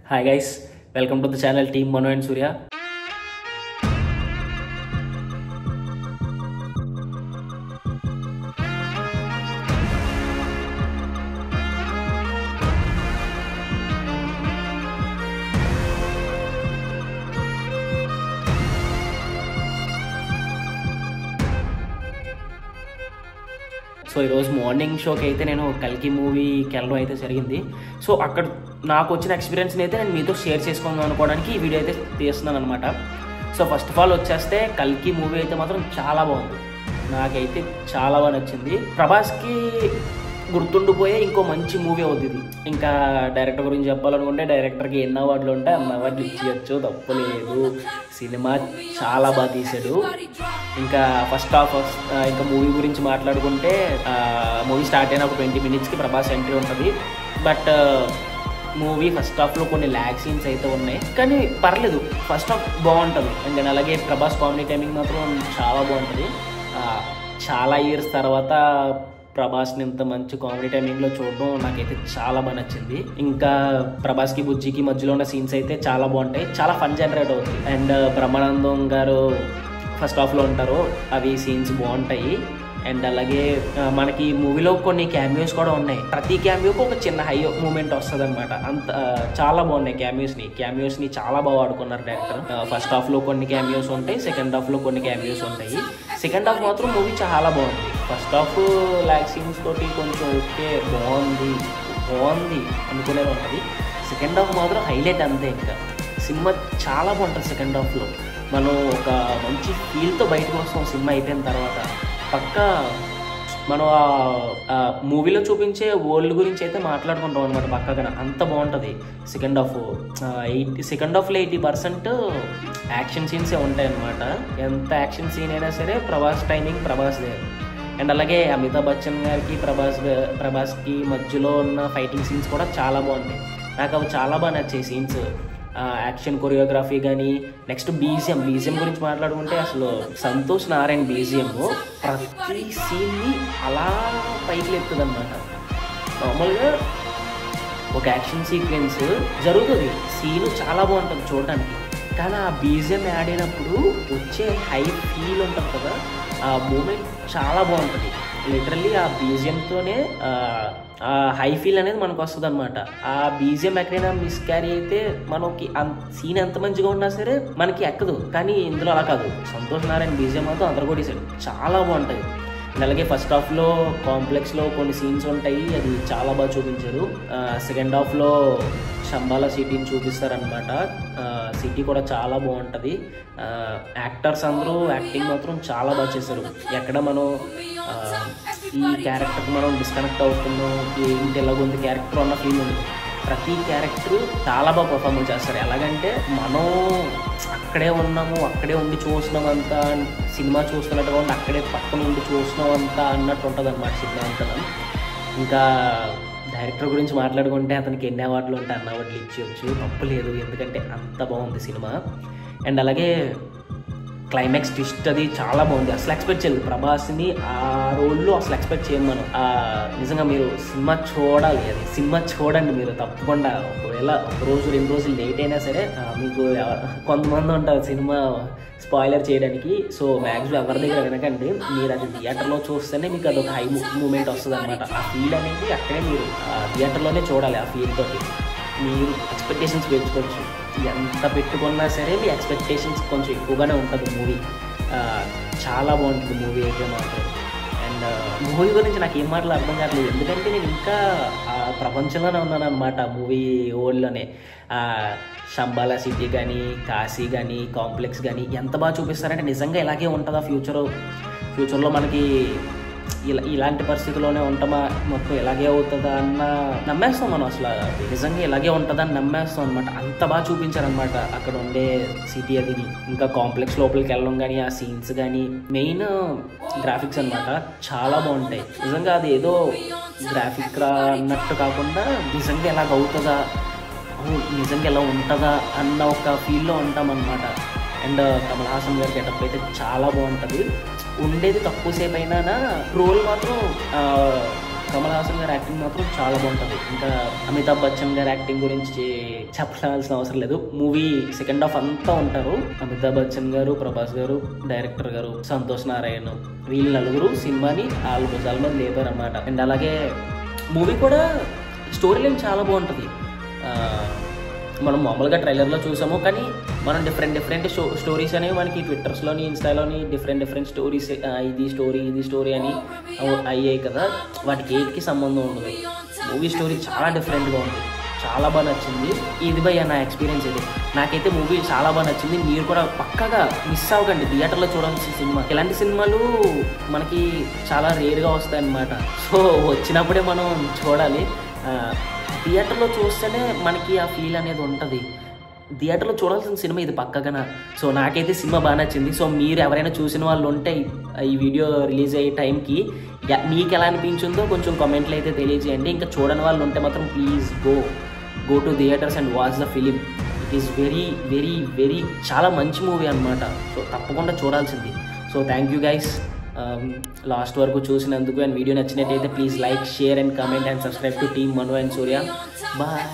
Hi guys, welcome to the channel Team Mano and Surya. So ఈరోజు morning షోకి అయితే నేను కల్కి మూవీకి వెళ్ళడం అయితే జరిగింది. సో అక్కడ నాకు వచ్చిన ఎక్స్పీరియన్స్ని అయితే నేను మీతో షేర్ చేసుకుందాం అనుకోవడానికి ఈ వీడియో అయితే తీస్తున్నాను అనమాట. సో ఫస్ట్ ఆఫ్ ఆల్ వచ్చేస్తే కల్కి మూవీ అయితే మాత్రం చాలా బాగుంది, నాకైతే చాలా బాగా నచ్చింది. ప్రభాస్కి గుర్తుండిపోయే ఇంకో మంచి మూవీ అవుతుంది ఇది. ఇంకా డైరెక్టర్ గురించి చెప్పాలనుకుంటే డైరెక్టర్కి ఎన్ని అవార్డులు ఉంటే అన్ని అవార్డులు ఇచ్చేయచ్చు, తప్పలేదు. సినిమా చాలా బాగా తీసాడు. ఇంకా ఫస్ట్ హాఫ్ ఇంకా మూవీ గురించి మాట్లాడుకుంటే మూవీ స్టార్ట్ అయిన ఒక 20 minutesకి ప్రభాస్ ఎంట్రీ ఉంటుంది. బట్ మూవీ ఫస్ట్ హాఫ్లో కొన్ని ల్యాగ్ సీన్స్ అయితే ఉన్నాయి, కానీ పర్లేదు, ఫస్ట్ హాఫ్ బాగుంటుంది. అండ్ అలాగే ప్రభాస్ కామెడీ టైమింగ్ మాత్రం చాలా బాగుంటుంది. చాలా ఇయర్స్ తర్వాత ప్రభాస్ని ఇంత మంచి కామెడీ టైమింగ్లో చూడడం నాకైతే చాలా బాగా నచ్చింది. ఇంకా ప్రభాస్కి బుజ్జికి మధ్యలో ఉన్న సీన్స్ అయితే చాలా బాగుంటాయి, చాలా ఫన్ జనరేట్ అవుతుంది. అండ్ బ్రహ్మానందం గారు ఫస్ట్ హాఫ్లో ఉంటారు, అవి సీన్స్ బాగుంటాయి. అండ్ అలాగే మనకి మూవీలో కొన్ని క్యామియోస్ కూడా ఉన్నాయి. ప్రతి క్యామియోకి ఒక చిన్న హై మూమెంట్ వస్తుంది అనమాట. అంత చాలా బాగున్నాయి క్యామియోస్ని చాలా బాగా ఆడుకున్నారు డైరెక్టర్. ఫస్ట్ హాఫ్లో కొన్ని క్యామియోస్ ఉంటాయి, సెకండ్ హాఫ్లో కొన్ని క్యామియోస్ ఉంటాయి. సెకండ్ హాఫ్ మాత్రం మూవీ చాలా బాగుంది. ఫస్ట్ హాఫ్ ల్యాగ్ సీన్స్ తోటి కొంచెం ఓకే బాగుంది అనుకునేది ఉంటుంది. సెకండ్ హాఫ్ మాత్రం హైలైట్ అంతే. ఇంకా సినిమా చాలా బాగుంటుంది. సెకండ్ హాఫ్లో మనం ఒక మంచి ఫీల్తో బయటకు వస్తాం. సినిమా అయిపోయిన తర్వాత పక్కా మనం ఆ మూవీలో చూపించే వరల్డ్ గురించి అయితే మాట్లాడుకుంటాం అనమాట పక్కగా. అంత బాగుంటుంది సెకండ్ హాఫ్. సెకండ్ హాఫ్లో 80% యాక్షన్ సీన్సే ఉంటాయి అన్నమాట. ఎంత యాక్షన్ సీన్ అయినా సరే ప్రభాస్ టైమింగ్ ప్రభాస్దే. అండ్ అలాగే అమితాబ్ బచ్చన్ గారికి ప్రభాస్కి మధ్యలో ఉన్న ఫైటింగ్ సీన్స్ కూడా చాలా బాగుంటాయి. నాకు అవి చాలా బాగా నచ్చాయి సీన్స్. యాక్షన్ కొరియోగ్రఫీ కానీ, నెక్స్ట్ బీజిఎం గురించి మాట్లాడుకుంటే అసలు సంతోష్ నారాయణ బీజిఎం ప్రతి సీన్ని అలా పైకి లేపుతుంది అనమాట. నార్మల్గా ఒక యాక్షన్ సీక్వెన్స్ జరుగుతుంది, సీను చాలా బాగుంటుంది చూడడానికి, కానీ ఆ బీజిఎం యాడ్ అయినప్పుడు వచ్చే హై ఫీల్ ఉంటుంది కదా, ఆ మూమెంట్ చాలా బాగుంటుంది. లిటరల్లీ ఆ బీజిఎంతోనే ఆ హై ఫీల్ అనేది మనకు వస్తుంది అనమాట. ఆ బీజిఎం ఎక్కడైనా మిస్క్యారీ అయితే మనకి సీన్ ఎంత మంచిగా ఉన్నా సరే మనకి ఎక్కదు, కానీ ఇందులో అలా కాదు. సంతోష్ నారాయణ బీజిఎం మాత్రం అందరు కూడా చాలా బాగుంటుంది. అలాగే ఫస్ట్ హాఫ్లో కాంప్లెక్స్లో కొన్ని సీన్స్ ఉంటాయి, అది చాలా బాగా చూపించారు. సెకండ్ హాఫ్లో శంబాలా సిటీని చూపిస్తారనమాట. సిటీ కూడా చాలా బాగుంటుంది. యాక్టర్స్ అందరూ యాక్టింగ్ మాత్రం చాలా బాగా చేశారు. ఎక్కడ మనం ఈ క్యారెక్టర్కి మనం డిస్కనెక్ట్ అవుతున్నాం, ఏంటి ఎలాగుంది క్యారెక్టర్ అన్న ఫీల్ ఉంది. ప్రతి క్యారెక్టరు చాలా బాగా పర్ఫార్మెన్స్ చేస్తారు. ఎలాగంటే మనం అక్కడే ఉన్నాము, అక్కడే ఉండి చూస్తున్నామంతా, సినిమా చూస్తున్నట్టుగా ఉండి అక్కడే పక్కన ఉండి చూస్తున్నామంతా అన్నట్టు ఉంటుంది అన్నమాట సినిమా అంతా. ఇంకా డైరెక్టర్ గురించి మాట్లాడుకుంటే అతనికి ఎన్ని అవార్డులు ఉంటే అన్ని అవార్డులు ఇచ్చేయచ్చు, తప్పు లేదు, ఎందుకంటే అంత బాగుంది సినిమా. అండ్ అలాగే క్లైమాక్స్ ట్విస్ట్ అది చాలా బాగుంది. అసలు ఎక్స్పెక్ట్ చేయలేదు ప్రభాస్ని ఆ రోల్లో, అసలు ఎక్స్పెక్ట్ చేయము మనం. నిజంగా మీరు సినిమా చూడాలి, అది సినిమా చూడండి మీరు తప్పకుండా. ఒకవేళ ఒక రోజు 2 రోజులు లేట్ అయినా సరే, మీకు కొంతమంది ఉంటారు సినిమా స్పాయిలర్ చేయడానికి, సో మ్యాక్సిమం ఎవరి దగ్గర వినకండి. మీరు అది థియేటర్లో చూస్తేనే మీకు అదొక హై మూమెంట్ వస్తుంది అనమాట. ఆ ఫీల్ అనేది అక్కడే మీరు థియేటర్లోనే చూడాలి. ఆ ఫీల్ తోటి మీరు ఎక్స్పెక్టేషన్స్ పెంచుకోవచ్చు. ఎంత పెట్టుకున్నా సరే మీ ఎక్స్పెక్టేషన్స్ కొంచెం ఎక్కువగానే ఉంటుంది మూవీ. చాలా బాగుంటుంది మూవీ అయితే మాత్రం. అండ్ మూవీ గురించి నాకు ఏం మాటలు అర్థం కావట్లేదు, ఎందుకంటే నేను ఇంకా ప్రపంచంలోనే ఉన్నాను అనమాట మూవీ వరల్డ్లోనే. శంబాలా సిటీ కానీ, కాశీ కానీ, కాంప్లెక్స్ కానీ ఎంత బాగా చూపిస్తారంటే నిజంగా ఇలాగే ఉంటుందా ఫ్యూచర్లో మనకి ఇలాంటి పరిస్థితుల్లోనే ఉంటామా, మొత్తం ఇలాగే అవుతుందా అన్న నమ్మేస్తాం మనం. అసలు నిజంగా ఇలాగే ఉంటుందని నమ్మేస్తాం అనమాట. అంత బాగా చూపించారనమాట అక్కడ ఉండే సిటీ అది. ఇంకా కాంప్లెక్స్ లోపలికి వెళ్ళడం కానీ, ఆ సీన్స్ కానీ, మెయిన్ గ్రాఫిక్స్ అనమాట చాలా బాగుంటాయి. నిజంగా అది ఏదో గ్రాఫిక్ రా అన్నట్టు కాకుండా నిజంగా ఎలాగ అవుతుందా, నిజంగా ఎలా ఉంటుందా అన్న ఒక ఫీల్లో ఉంటామన్నమాట. అండ్ కమల్ హాసన్ గారి గెటప్ అయితే చాలా బాగుంటుంది. ఉండేది తక్కువసేపు అయినా రోల్ మాత్రం కమల్ హాసన్ గారి యాక్టింగ్ మాత్రం చాలా బాగుంటుంది. ఇంకా అమితాబ్ బచ్చన్ గారి యాక్టింగ్ గురించి చెప్పాల్సిన అవసరం లేదు. మూవీ సెకండ్ హాఫ్ అంతా ఉంటారు. అమితాబ్ బచ్చన్ గారు, ప్రభాస్ గారు, డైరెక్టర్ గారు సంతోష్ నారాయణ్, వీళ్ళు నలుగురు సినిమాని ఆల్మోస్ట్ లేపారు అన్నమాట. అండ్ అలాగే మూవీ కూడా స్టోరీ లైన్ చాలా బాగుంటుంది. మనం మామూలుగా ట్రైలర్లో చూసాము, కానీ మనం డిఫరెంట్ స్టోరీస్ అనేవి మనకి ట్విట్టర్స్లోని, ఇన్స్టాలోని డిఫరెంట్ స్టోరీస్, ఇది స్టోరీ అని అయ్యాయి కదా, వాటికి ఏటికి సంబంధం ఉండదు. మూవీ స్టోరీ చాలా డిఫరెంట్గా ఉంది, చాలా బాగా నచ్చింది. ఇది భయ్య నా ఎక్స్పీరియన్స్ ఇది. నాకైతే మూవీ చాలా బాగా నచ్చింది. మీరు కూడా పక్కాగా మిస్ అవ్వకండి, థియేటర్లో చూడాల్సిన సినిమా. ఇలాంటి సినిమాలు మనకి చాలా రేర్గా వస్తాయన్నమాట. సో వచ్చినప్పుడే మనం చూడాలి. థియేటర్లో చూస్తేనే మనకి ఆ ఫీల్ అనేది ఉంటుంది. థియేటర్లో చూడాల్సిన సినిమా ఇది పక్కగా. సో నాకైతే సినిమా బాగా నచ్చింది. సో మీరు ఎవరైనా చూసిన వాళ్ళు ఉంటే ఈ వీడియో రిలీజ్ అయ్యే టైంకి మీకు ఎలా అనిపించిందో కొంచెం కామెంట్లు అయితే తెలియజేయండి. ఇంకా చూడని వాళ్ళు ఉంటే మాత్రం please go to theatres and watch the film. It is very చాలా మంచి మూవీ అనమాట. సో తప్పకుండా చూడాల్సింది. So thank you guys last వరకు చూసినందుకు. అండ్ వీడియో నచ్చినట్టయితే please like, share and comment and subscribe to team Manu and Surya. Bye.